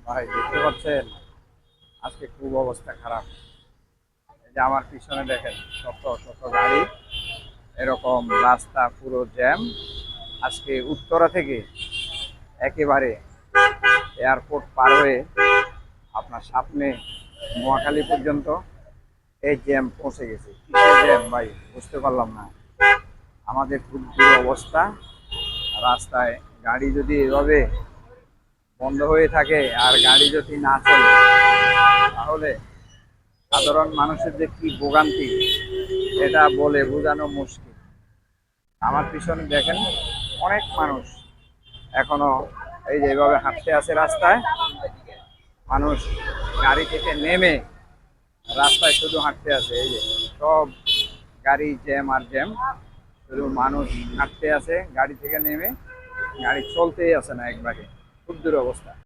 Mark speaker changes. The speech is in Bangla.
Speaker 1: ভাই দেখতে পাচ্ছেন, আজকে খুব অবস্থা খারাপ। এই যে আমার পিছনে দেখেন, শত শত গাড়ি, এরকম রাস্তা পুরো জ্যাম। আজকে উত্তরা থেকে একেবারে এয়ারপোর্ট পার হয়ে আপনার সামনে নোয়াখালী পর্যন্ত এই জ্যাম পৌঁছে গেছে। কিসের জ্যাম ভাই বুঝতে পারলাম না। আমাদের খুব দূর অবস্থা। রাস্তায় গাড়ি যদি এভাবে বন্ধ হয়ে থাকে আর গাড়ি যদি না চলে, তাহলে সাধারণ মানুষের যে কি ভোগান্তি, এটা বলে বোঝানো মুশকিল। আমার পিছনে দেখেন, অনেক মানুষ এখনো এই যে এভাবে হাঁটতে আছে রাস্তায়। মানুষ গাড়ি থেকে নেমে রাস্তায় শুধু হাঁটতে আছে। এই যে সব গাড়ি জ্যাম আর জ্যাম, শুধু মানুষ হাঁটতে আছে গাড়ি থেকে নেমে। গাড়ি চলতেই আছে না একবারে, খুব দূর অবস্থা।